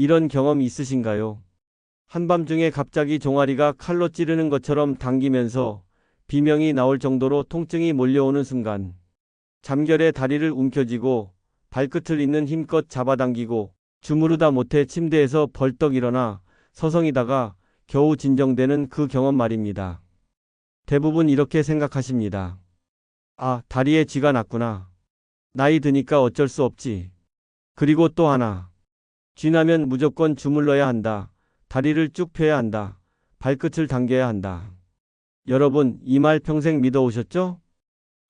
이런 경험 있으신가요? 한밤중에 갑자기 종아리가 칼로 찌르는 것처럼 당기면서 비명이 나올 정도로 통증이 몰려오는 순간 잠결에 다리를 움켜쥐고 발끝을 있는 힘껏 잡아당기고 주무르다 못해 침대에서 벌떡 일어나 서성이다가 겨우 진정되는 그 경험 말입니다. 대부분 이렇게 생각하십니다. 아, 다리에 쥐가 났구나. 나이 드니까 어쩔 수 없지. 그리고 또 하나. 쥐 나면 무조건 주물러야 한다. 다리를 쭉 펴야 한다. 발끝을 당겨야 한다. 여러분, 이 말 평생 믿어오셨죠?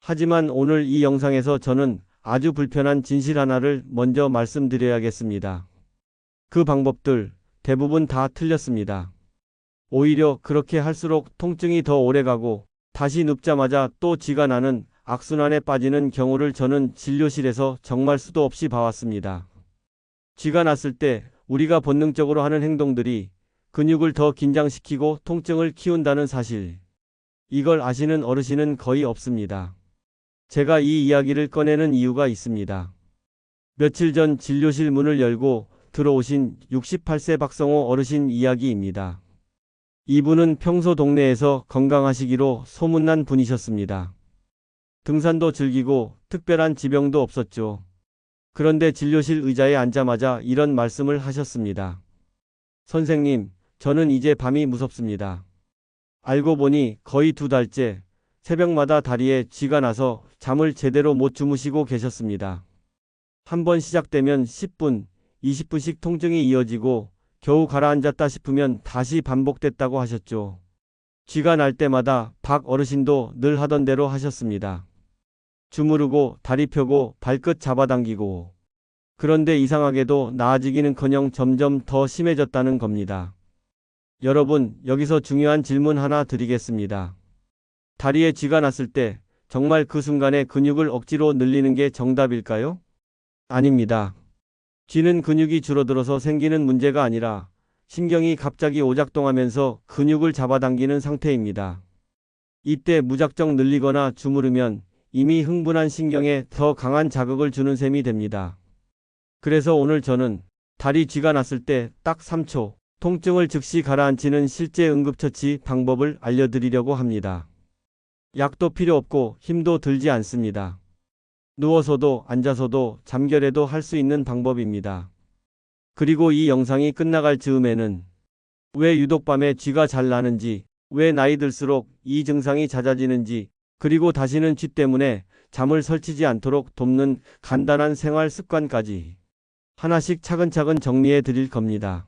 하지만 오늘 이 영상에서 저는 아주 불편한 진실 하나를 먼저 말씀드려야겠습니다. 그 방법들 대부분 다 틀렸습니다. 오히려 그렇게 할수록 통증이 더 오래가고 다시 눕자마자 또 쥐가 나는 악순환에 빠지는 경우를 저는 진료실에서 정말 수도 없이 봐왔습니다. 쥐가 났을 때 우리가 본능적으로 하는 행동들이 근육을 더 긴장시키고 통증을 키운다는 사실. 이걸 아시는 어르신은 거의 없습니다. 제가 이 이야기를 꺼내는 이유가 있습니다. 며칠 전 진료실 문을 열고 들어오신 68세 박성호 어르신 이야기입니다. 이분은 평소 동네에서 건강하시기로 소문난 분이셨습니다. 등산도 즐기고 특별한 지병도 없었죠. 그런데 진료실 의자에 앉자마자 이런 말씀을 하셨습니다. 선생님, 저는 이제 밤이 무섭습니다. 알고 보니 거의 2달째 새벽마다 다리에 쥐가 나서 잠을 제대로 못 주무시고 계셨습니다. 한번 시작되면 10분, 20분씩 통증이 이어지고 겨우 가라앉았다 싶으면 다시 반복됐다고 하셨죠. 쥐가 날 때마다 박 어르신도 늘 하던 대로 하셨습니다. 주무르고 다리 펴고 발끝 잡아당기고. 그런데 이상하게도 나아지기는커녕 점점 더 심해졌다는 겁니다. 여러분, 여기서 중요한 질문 하나 드리겠습니다. 다리에 쥐가 났을 때 정말 그 순간에 근육을 억지로 늘리는 게 정답일까요? 아닙니다. 쥐는 근육이 줄어들어서 생기는 문제가 아니라 신경이 갑자기 오작동하면서 근육을 잡아당기는 상태입니다. 이때 무작정 늘리거나 주무르면 이미 흥분한 신경에 더 강한 자극을 주는 셈이 됩니다. 그래서 오늘 저는 다리 쥐가 났을 때 딱 3초 통증을 즉시 가라앉히는 실제 응급처치 방법을 알려드리려고 합니다. 약도 필요 없고 힘도 들지 않습니다. 누워서도 앉아서도 잠결에도 할 수 있는 방법입니다. 그리고 이 영상이 끝나갈 즈음에는 왜 유독 밤에 쥐가 잘 나는지, 왜 나이 들수록 이 증상이 잦아지는지, 그리고 다시는 쥐 때문에 잠을 설치지 않도록 돕는 간단한 생활 습관까지 하나씩 차근차근 정리해 드릴 겁니다.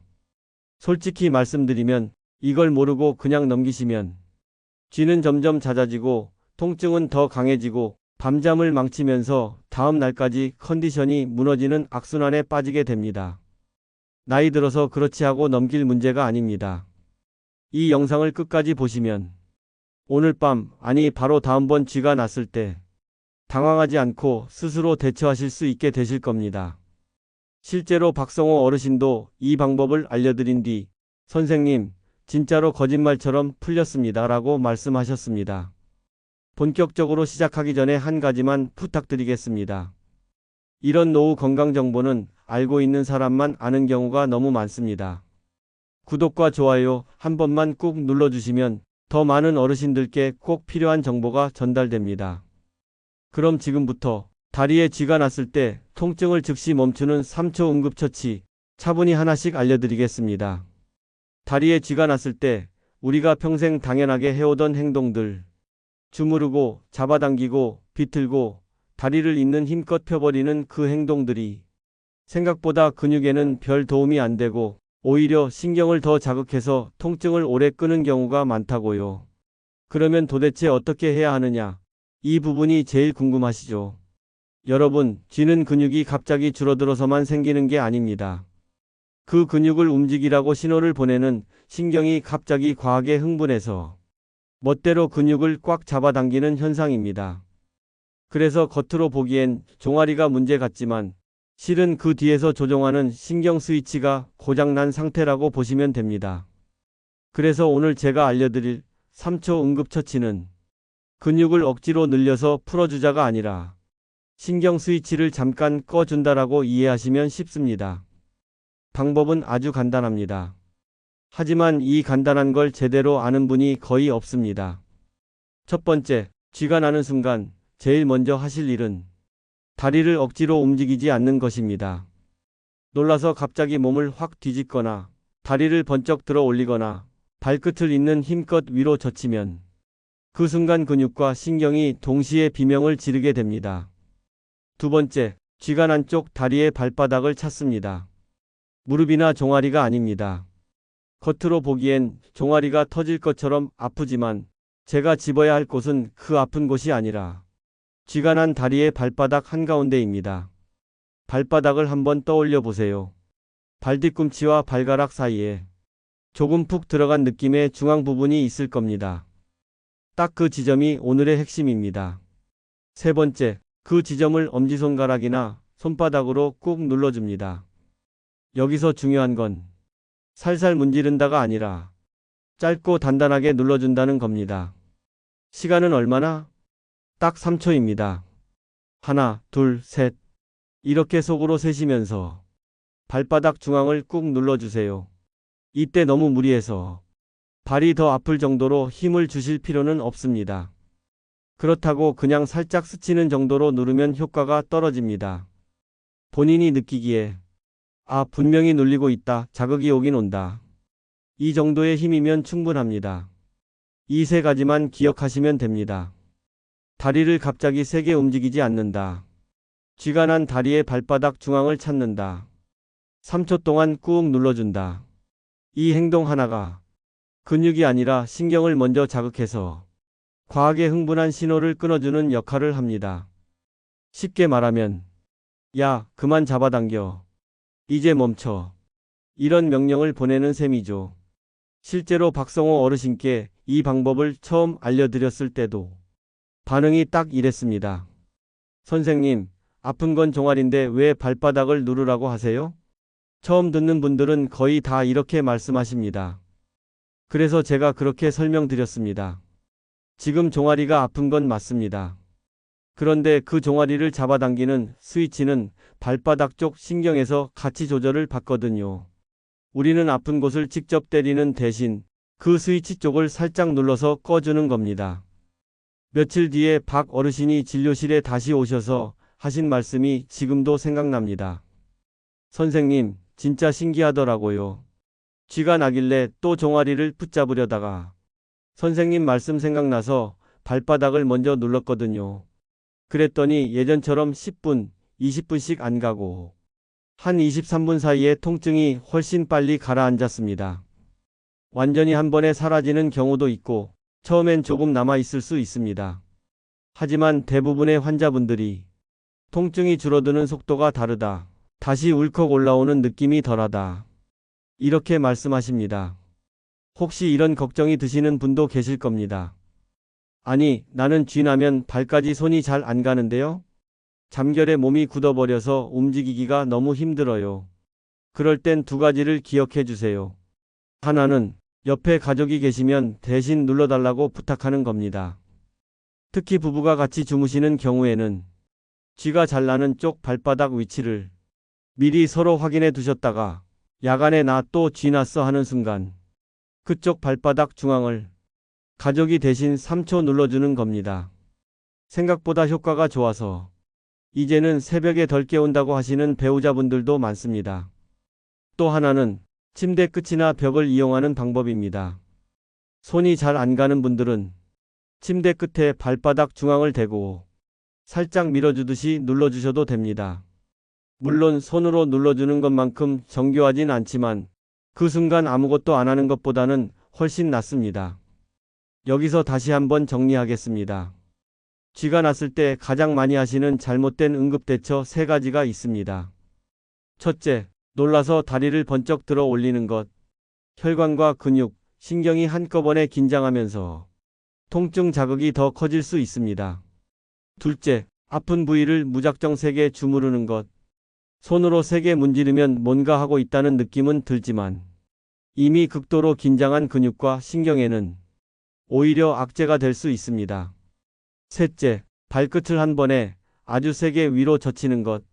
솔직히 말씀드리면 이걸 모르고 그냥 넘기시면 쥐는 점점 잦아지고 통증은 더 강해지고 밤잠을 망치면서 다음 날까지 컨디션이 무너지는 악순환에 빠지게 됩니다. 나이 들어서 그렇지 하고 넘길 문제가 아닙니다. 이 영상을 끝까지 보시면 오늘 밤, 아니 바로 다음번 쥐가 났을 때 당황하지 않고 스스로 대처하실 수 있게 되실 겁니다. 실제로 박성호 어르신도 이 방법을 알려드린 뒤 선생님, 진짜로 거짓말처럼 풀렸습니다 라고 말씀하셨습니다. 본격적으로 시작하기 전에 한 가지만 부탁드리겠습니다. 이런 노후 건강 정보는 알고 있는 사람만 아는 경우가 너무 많습니다. 구독과 좋아요 한 번만 꾹 눌러주시면 더 많은 어르신들께 꼭 필요한 정보가 전달됩니다. 그럼 지금부터 다리에 쥐가 났을 때 통증을 즉시 멈추는 3초 응급처치 차분히 하나씩 알려드리겠습니다. 다리에 쥐가 났을 때 우리가 평생 당연하게 해오던 행동들, 주무르고 잡아당기고 비틀고 다리를 있는 힘껏 펴버리는 그 행동들이 생각보다 근육에는 별 도움이 안 되고 오히려 신경을 더 자극해서 통증을 오래 끄는 경우가 많다고요. 그러면 도대체 어떻게 해야 하느냐? 이 부분이 제일 궁금하시죠? 여러분, 쥐는 근육이 갑자기 줄어들어서만 생기는 게 아닙니다. 그 근육을 움직이라고 신호를 보내는 신경이 갑자기 과하게 흥분해서 멋대로 근육을 꽉 잡아당기는 현상입니다. 그래서 겉으로 보기엔 종아리가 문제 같지만 실은 그 뒤에서 조종하는 신경 스위치가 고장난 상태라고 보시면 됩니다. 그래서 오늘 제가 알려드릴 3초 응급처치는 근육을 억지로 늘려서 풀어주자가 아니라 신경 스위치를 잠깐 꺼준다라고 이해하시면 쉽습니다. 방법은 아주 간단합니다. 하지만 이 간단한 걸 제대로 아는 분이 거의 없습니다. 첫 번째, 쥐가 나는 순간 제일 먼저 하실 일은 다리를 억지로 움직이지 않는 것입니다. 놀라서 갑자기 몸을 확 뒤집거나 다리를 번쩍 들어 올리거나 발끝을 있는 힘껏 위로 젖히면 그 순간 근육과 신경이 동시에 비명을 지르게 됩니다. 두 번째, 쥐가 난 쪽 다리의 발바닥을 찾습니다. 무릎이나 종아리가 아닙니다. 겉으로 보기엔 종아리가 터질 것처럼 아프지만 제가 집어야 할 곳은 그 아픈 곳이 아니라 쥐가 난 다리의 발바닥 한가운데입니다. 발바닥을 한번 떠올려 보세요. 발뒤꿈치와 발가락 사이에 조금 푹 들어간 느낌의 중앙 부분이 있을 겁니다. 딱 그 지점이 오늘의 핵심입니다. 세 번째, 그 지점을 엄지손가락이나 손바닥으로 꾹 눌러줍니다. 여기서 중요한 건 살살 문지른다가 아니라 짧고 단단하게 눌러준다는 겁니다. 시간은 얼마나? 딱 3초입니다. 하나, 둘, 셋. 이렇게 속으로 세시면서 발바닥 중앙을 꾹 눌러주세요. 이때 너무 무리해서 발이 더 아플 정도로 힘을 주실 필요는 없습니다. 그렇다고 그냥 살짝 스치는 정도로 누르면 효과가 떨어집니다. 본인이 느끼기에 분명히 눌리고 있다. 자극이 오긴 온다. 이 정도의 힘이면 충분합니다. 이 세 가지만 기억하시면 됩니다. 다리를 갑자기 세게 움직이지 않는다. 쥐가 난 다리의 발바닥 중앙을 찾는다. 3초 동안 꾹 눌러준다. 이 행동 하나가 근육이 아니라 신경을 먼저 자극해서 과하게 흥분한 신호를 끊어주는 역할을 합니다. 쉽게 말하면 야, 그만 잡아당겨. 이제 멈춰. 이런 명령을 보내는 셈이죠. 실제로 박성호 어르신께 이 방법을 처음 알려드렸을 때도 반응이 딱 이랬습니다. 선생님, 아픈 건 종아리인데 왜 발바닥을 누르라고 하세요? 처음 듣는 분들은 거의 다 이렇게 말씀하십니다. 그래서 제가 그렇게 설명드렸습니다. 지금 종아리가 아픈 건 맞습니다. 그런데 그 종아리를 잡아당기는 스위치는 발바닥 쪽 신경에서 같이 조절을 받거든요. 우리는 아픈 곳을 직접 때리는 대신 그 스위치 쪽을 살짝 눌러서 꺼주는 겁니다. 며칠 뒤에 박 어르신이 진료실에 다시 오셔서 하신 말씀이 지금도 생각납니다. 선생님, 진짜 신기하더라고요. 쥐가 나길래 또 종아리를 붙잡으려다가 선생님 말씀 생각나서 발바닥을 먼저 눌렀거든요. 그랬더니 예전처럼 10분, 20분씩 안 가고 한 23분 사이에 통증이 훨씬 빨리 가라앉았습니다. 완전히 한 번에 사라지는 경우도 있고 처음엔 조금 남아 있을 수 있습니다. 하지만 대부분의 환자분들이 통증이 줄어드는 속도가 다르다. 다시 울컥 올라오는 느낌이 덜하다. 이렇게 말씀하십니다. 혹시 이런 걱정이 드시는 분도 계실 겁니다. 아니, 나는 쥐 나면 발까지 손이 잘 안 가는데요? 잠결에 몸이 굳어버려서 움직이기가 너무 힘들어요. 그럴 땐 두 가지를 기억해 주세요. 하나는 옆에 가족이 계시면 대신 눌러달라고 부탁하는 겁니다. 특히 부부가 같이 주무시는 경우에는 쥐가 잘 나는 쪽 발바닥 위치를 미리 서로 확인해 두셨다가 야간에 나 또 쥐 났어 하는 순간 그쪽 발바닥 중앙을 가족이 대신 3초 눌러주는 겁니다. 생각보다 효과가 좋아서 이제는 새벽에 덜 깨운다고 하시는 배우자분들도 많습니다. 또 하나는 침대 끝이나 벽을 이용하는 방법입니다. 손이 잘 안 가는 분들은 침대 끝에 발바닥 중앙을 대고 살짝 밀어주듯이 눌러주셔도 됩니다. 물론 손으로 눌러주는 것만큼 정교하진 않지만 그 순간 아무것도 안 하는 것보다는 훨씬 낫습니다. 여기서 다시 한번 정리하겠습니다. 쥐가 났을 때 가장 많이 하시는 잘못된 응급대처 세 가지가 있습니다. 첫째, 놀라서 다리를 번쩍 들어 올리는 것. 혈관과 근육, 신경이 한꺼번에 긴장하면서 통증 자극이 더 커질 수 있습니다. 둘째, 아픈 부위를 무작정 세게 주무르는 것. 손으로 세게 문지르면 뭔가 하고 있다는 느낌은 들지만 이미 극도로 긴장한 근육과 신경에는 오히려 악재가 될 수 있습니다. 셋째, 발끝을 한 번에 아주 세게 위로 젖히는 것.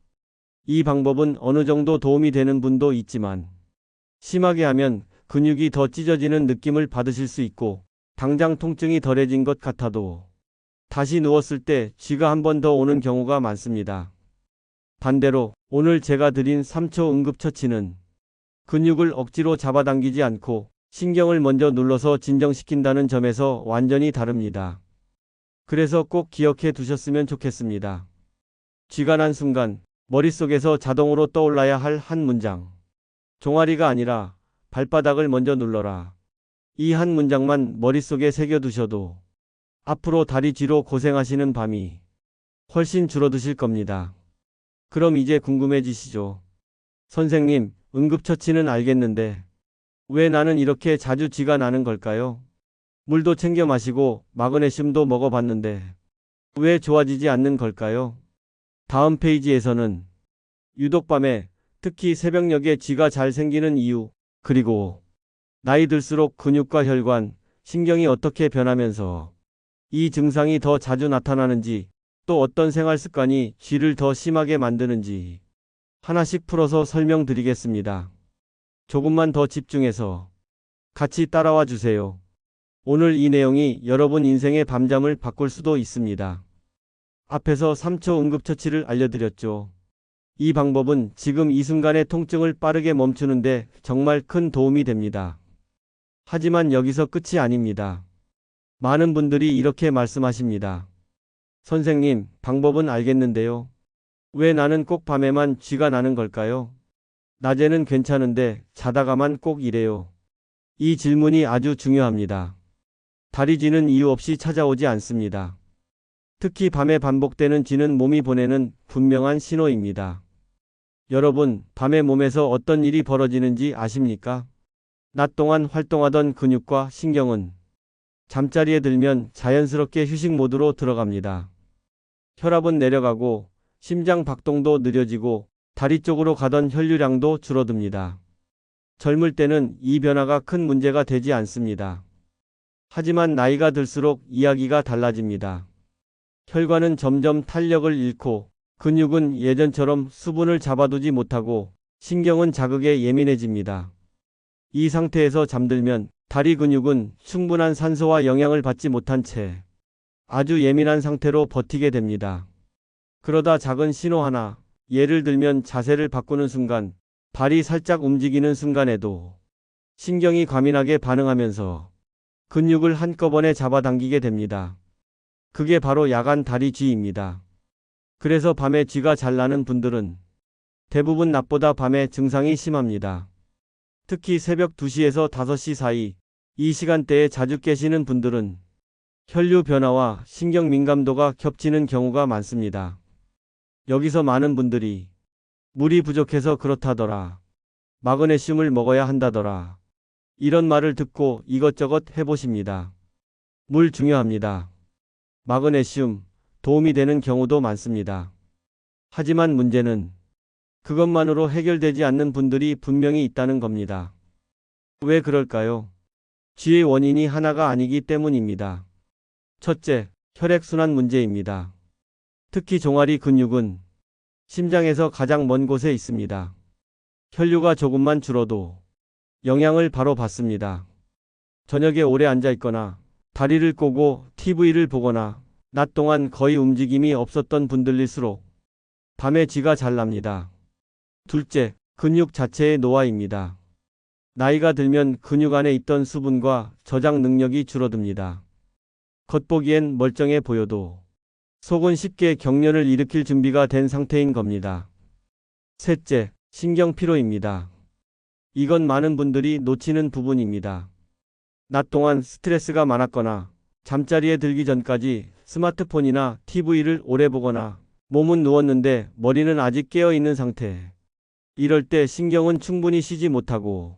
이 방법은 어느 정도 도움이 되는 분도 있지만 심하게 하면 근육이 더 찢어지는 느낌을 받으실 수 있고 당장 통증이 덜해진 것 같아도 다시 누웠을 때 쥐가 한 번 더 오는 경우가 많습니다. 반대로 오늘 제가 드린 3초 응급처치는 근육을 억지로 잡아당기지 않고 신경을 먼저 눌러서 진정시킨다는 점에서 완전히 다릅니다. 그래서 꼭 기억해 두셨으면 좋겠습니다. 쥐가 난 순간 머릿속에서 자동으로 떠올라야 할 한 문장. 종아리가 아니라 발바닥을 먼저 눌러라. 이 한 문장만 머릿속에 새겨두셔도 앞으로 다리 쥐로 고생하시는 밤이 훨씬 줄어드실 겁니다. 그럼 이제 궁금해지시죠? 선생님, 응급처치는 알겠는데 왜 나는 이렇게 자주 쥐가 나는 걸까요? 물도 챙겨 마시고 마그네슘도 먹어봤는데 왜 좋아지지 않는 걸까요? 다음 페이지에서는 유독 밤에 특히 새벽녘에 쥐가 잘 생기는 이유, 그리고 나이 들수록 근육과 혈관, 신경이 어떻게 변하면서 이 증상이 더 자주 나타나는지, 또 어떤 생활 습관이 쥐를 더 심하게 만드는지 하나씩 풀어서 설명드리겠습니다. 조금만 더 집중해서 같이 따라와 주세요. 오늘 이 내용이 여러분 인생의 밤잠을 바꿀 수도 있습니다. 앞에서 3초 응급처치를 알려드렸죠. 이 방법은 지금 이 순간의 통증을 빠르게 멈추는데 정말 큰 도움이 됩니다. 하지만 여기서 끝이 아닙니다. 많은 분들이 이렇게 말씀하십니다. 선생님, 방법은 알겠는데요. 왜 나는 꼭 밤에만 쥐가 나는 걸까요? 낮에는 괜찮은데 자다가만 꼭 이래요. 이 질문이 아주 중요합니다. 다리 쥐는 이유 없이 찾아오지 않습니다. 특히 밤에 반복되는 쥐는 몸이 보내는 분명한 신호입니다. 여러분, 밤에 몸에서 어떤 일이 벌어지는지 아십니까? 낮 동안 활동하던 근육과 신경은 잠자리에 들면 자연스럽게 휴식 모드로 들어갑니다. 혈압은 내려가고 심장 박동도 느려지고 다리 쪽으로 가던 혈류량도 줄어듭니다. 젊을 때는 이 변화가 큰 문제가 되지 않습니다. 하지만 나이가 들수록 이야기가 달라집니다. 혈관은 점점 탄력을 잃고 근육은 예전처럼 수분을 잡아두지 못하고 신경은 자극에 예민해집니다. 이 상태에서 잠들면 다리 근육은 충분한 산소와 영양을 받지 못한 채 아주 예민한 상태로 버티게 됩니다. 그러다 작은 신호 하나, 예를 들면 자세를 바꾸는 순간, 발이 살짝 움직이는 순간에도 신경이 과민하게 반응하면서 근육을 한꺼번에 잡아당기게 됩니다. 그게 바로 야간 다리 쥐입니다. 그래서 밤에 쥐가 잘 나는 분들은 대부분 낮보다 밤에 증상이 심합니다. 특히 새벽 2시에서 5시 사이, 이 시간대에 자주 깨시는 분들은 혈류 변화와 신경 민감도가 겹치는 경우가 많습니다. 여기서 많은 분들이 물이 부족해서 그렇다더라. 마그네슘을 먹어야 한다더라. 이런 말을 듣고 이것저것 해보십니다. 물 중요합니다. 마그네슘 도움이 되는 경우도 많습니다. 하지만 문제는 그것만으로 해결되지 않는 분들이 분명히 있다는 겁니다. 왜 그럴까요? 쥐의 원인이 하나가 아니기 때문입니다. 첫째, 혈액순환 문제입니다. 특히 종아리 근육은 심장에서 가장 먼 곳에 있습니다. 혈류가 조금만 줄어도 영향을 바로 받습니다. 저녁에 오래 앉아 있거나 다리를 꼬고 TV를 보거나 낮 동안 거의 움직임이 없었던 분들일수록 밤에 쥐가 잘 납니다. 둘째, 근육 자체의 노화입니다. 나이가 들면 근육 안에 있던 수분과 저장 능력이 줄어듭니다. 겉보기엔 멀쩡해 보여도 속은 쉽게 경련을 일으킬 준비가 된 상태인 겁니다. 셋째, 신경 피로입니다. 이건 많은 분들이 놓치는 부분입니다. 낮 동안 스트레스가 많았거나 잠자리에 들기 전까지 스마트폰이나 TV를 오래 보거나 몸은 누웠는데 머리는 아직 깨어 있는 상태. 이럴 때 신경은 충분히 쉬지 못하고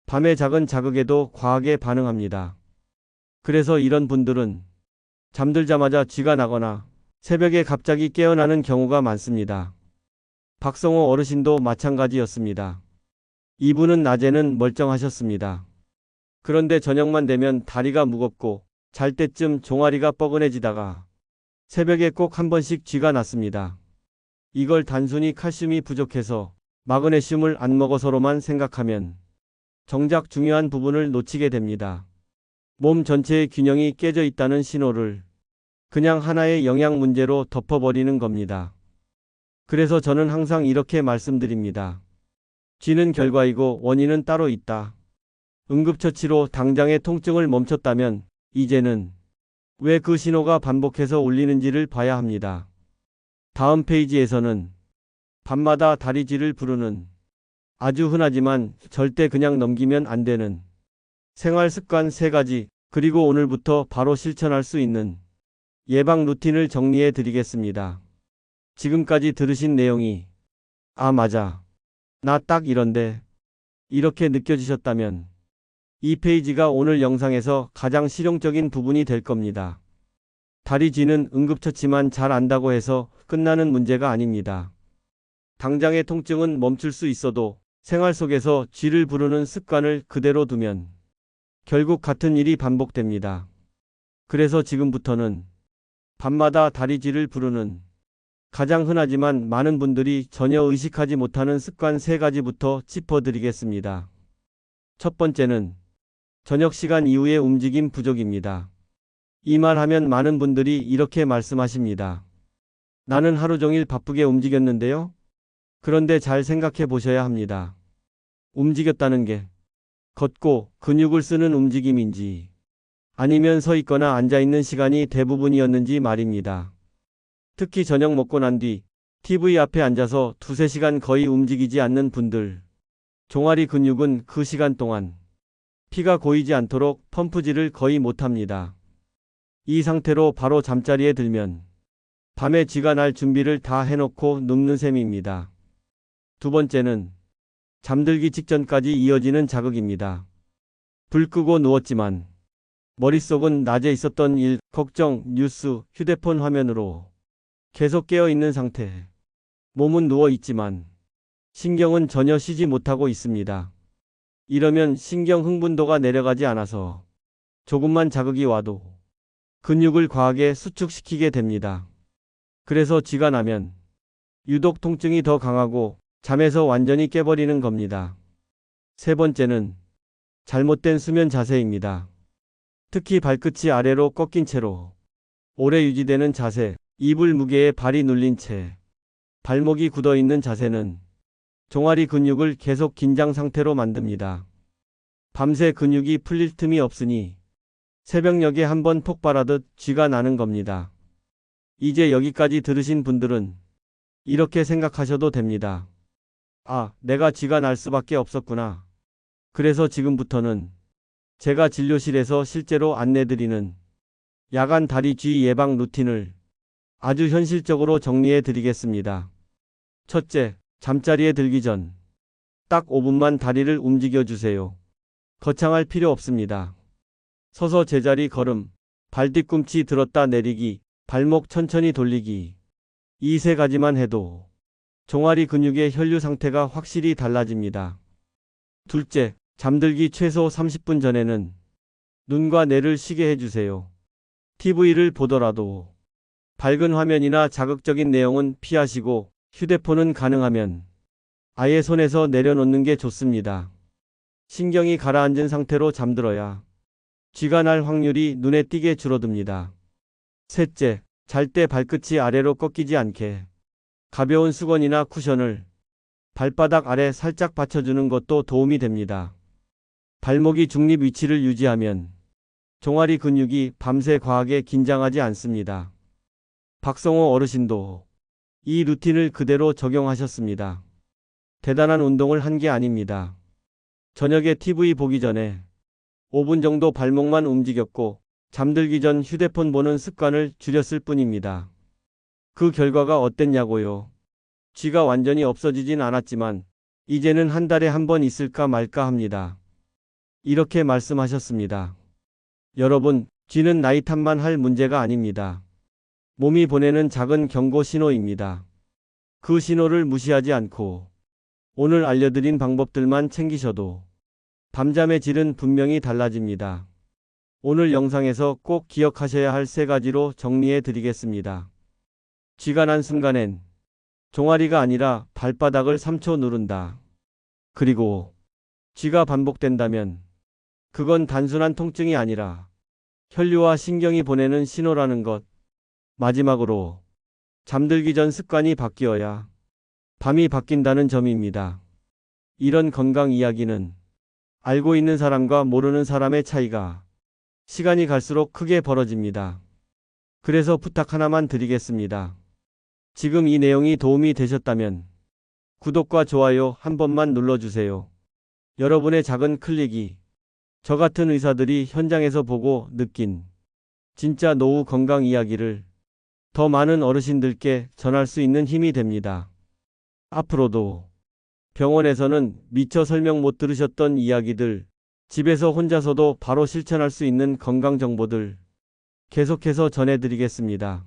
밤의 작은 자극에도 과하게 반응합니다. 그래서 이런 분들은 잠들자마자 쥐가 나거나 새벽에 갑자기 깨어나는 경우가 많습니다. 박성호 어르신도 마찬가지였습니다. 이분은 낮에는 멀쩡하셨습니다. 그런데 저녁만 되면 다리가 무겁고 잘 때쯤 종아리가 뻐근해지다가 새벽에 꼭 한 번씩 쥐가 났습니다. 이걸 단순히 칼슘이 부족해서 마그네슘을 안 먹어서로만 생각하면 정작 중요한 부분을 놓치게 됩니다. 몸 전체의 균형이 깨져 있다는 신호를 그냥 하나의 영양 문제로 덮어버리는 겁니다. 그래서 저는 항상 이렇게 말씀드립니다. G는 결과이고 원인은 따로 있다. 응급처치로 당장의 통증을 멈췄다면 이제는 왜 그 신호가 반복해서 울리는지를 봐야 합니다. 다음 페이지에서는 밤마다 다리쥐를 부르는 아주 흔하지만 절대 그냥 넘기면 안 되는 생활 습관 3가지, 그리고 오늘부터 바로 실천할 수 있는 예방 루틴을 정리해 드리겠습니다. 지금까지 들으신 내용이 아, 맞아, 나 딱 이런데 이렇게 느껴지셨다면 이 페이지가 오늘 영상에서 가장 실용적인 부분이 될 겁니다. 다리쥐는 응급처치만 잘 안다고 해서 끝나는 문제가 아닙니다. 당장의 통증은 멈출 수 있어도 생활 속에서 쥐를 부르는 습관을 그대로 두면 결국 같은 일이 반복됩니다. 그래서 지금부터는 밤마다 다리쥐를 부르는 가장 흔하지만 많은 분들이 전혀 의식하지 못하는 습관 3가지부터 짚어드리겠습니다. 첫 번째는 저녁 시간 이후의 움직임 부족입니다. 이 말 하면 많은 분들이 이렇게 말씀하십니다. 나는 하루 종일 바쁘게 움직였는데요? 그런데 잘 생각해 보셔야 합니다. 움직였다는 게 걷고 근육을 쓰는 움직임인지 아니면 서 있거나 앉아 있는 시간이 대부분이었는지 말입니다. 특히 저녁 먹고 난 뒤 TV 앞에 앉아서 2~3시간 거의 움직이지 않는 분들, 종아리 근육은 그 시간 동안 피가 고이지 않도록 펌프질을 거의 못합니다. 이 상태로 바로 잠자리에 들면 밤에 쥐가 날 준비를 다 해놓고 눕는 셈입니다. 두 번째는 잠들기 직전까지 이어지는 자극입니다. 불 끄고 누웠지만 머릿속은 낮에 있었던 일, 걱정, 뉴스, 휴대폰 화면으로 계속 깨어 있는 상태. 몸은 누워 있지만 신경은 전혀 쉬지 못하고 있습니다. 이러면 신경 흥분도가 내려가지 않아서 조금만 자극이 와도 근육을 과하게 수축시키게 됩니다. 그래서 쥐가 나면 유독 통증이 더 강하고 잠에서 완전히 깨버리는 겁니다. 세 번째는 잘못된 수면 자세입니다. 특히 발끝이 아래로 꺾인 채로 오래 유지되는 자세, 이불 무게에 발이 눌린 채 발목이 굳어 있는 자세는 종아리 근육을 계속 긴장 상태로 만듭니다. 밤새 근육이 풀릴 틈이 없으니 새벽녘에 한번 폭발하듯 쥐가 나는 겁니다. 이제 여기까지 들으신 분들은 이렇게 생각하셔도 됩니다. 아, 내가 쥐가 날 수밖에 없었구나. 그래서 지금부터는 제가 진료실에서 실제로 안내드리는 야간 다리쥐 예방 루틴을 아주 현실적으로 정리해 드리겠습니다. 첫째, 잠자리에 들기 전 딱 5분만 다리를 움직여 주세요. 거창할 필요 없습니다. 서서 제자리 걸음, 발 뒤꿈치 들었다 내리기, 발목 천천히 돌리기. 이 3가지만 해도 종아리 근육의 혈류 상태가 확실히 달라집니다. 둘째, 잠들기 최소 30분 전에는 눈과 뇌를 쉬게 해주세요. TV를 보더라도 밝은 화면이나 자극적인 내용은 피하시고 휴대폰은 가능하면 아예 손에서 내려놓는 게 좋습니다. 신경이 가라앉은 상태로 잠들어야 쥐가 날 확률이 눈에 띄게 줄어듭니다. 셋째, 잘 때 발끝이 아래로 꺾이지 않게 가벼운 수건이나 쿠션을 발바닥 아래 살짝 받쳐주는 것도 도움이 됩니다. 발목이 중립 위치를 유지하면 종아리 근육이 밤새 과하게 긴장하지 않습니다. 박성호 어르신도 이 루틴을 그대로 적용하셨습니다. 대단한 운동을 한 게 아닙니다. 저녁에 TV 보기 전에 5분 정도 발목만 움직였고 잠들기 전 휴대폰 보는 습관을 줄였을 뿐입니다. 그 결과가 어땠냐고요? 쥐가 완전히 없어지진 않았지만 이제는 한 달에 한 번 있을까 말까 합니다. 이렇게 말씀하셨습니다. 여러분, 쥐는 나이 탓만 할 문제가 아닙니다. 몸이 보내는 작은 경고 신호입니다. 그 신호를 무시하지 않고 오늘 알려드린 방법들만 챙기셔도 밤잠의 질은 분명히 달라집니다. 오늘 영상에서 꼭 기억하셔야 할 3가지로 정리해 드리겠습니다. 쥐가 난 순간엔 종아리가 아니라 발바닥을 3초 누른다. 그리고 쥐가 반복된다면 그건 단순한 통증이 아니라 혈류와 신경이 보내는 신호라는 것. 마지막으로 잠들기 전 습관이 바뀌어야 밤이 바뀐다는 점입니다. 이런 건강 이야기는 알고 있는 사람과 모르는 사람의 차이가 시간이 갈수록 크게 벌어집니다. 그래서 부탁 하나만 드리겠습니다. 지금 이 내용이 도움이 되셨다면 구독과 좋아요 한 번만 눌러주세요. 여러분의 작은 클릭이 저 같은 의사들이 현장에서 보고 느낀 진짜 노후 건강 이야기를 더 많은 어르신들께 전할 수 있는 힘이 됩니다. 앞으로도 병원에서는 미처 설명 못 들으셨던 이야기들, 집에서 혼자서도 바로 실천할 수 있는 건강 정보들 계속해서 전해드리겠습니다.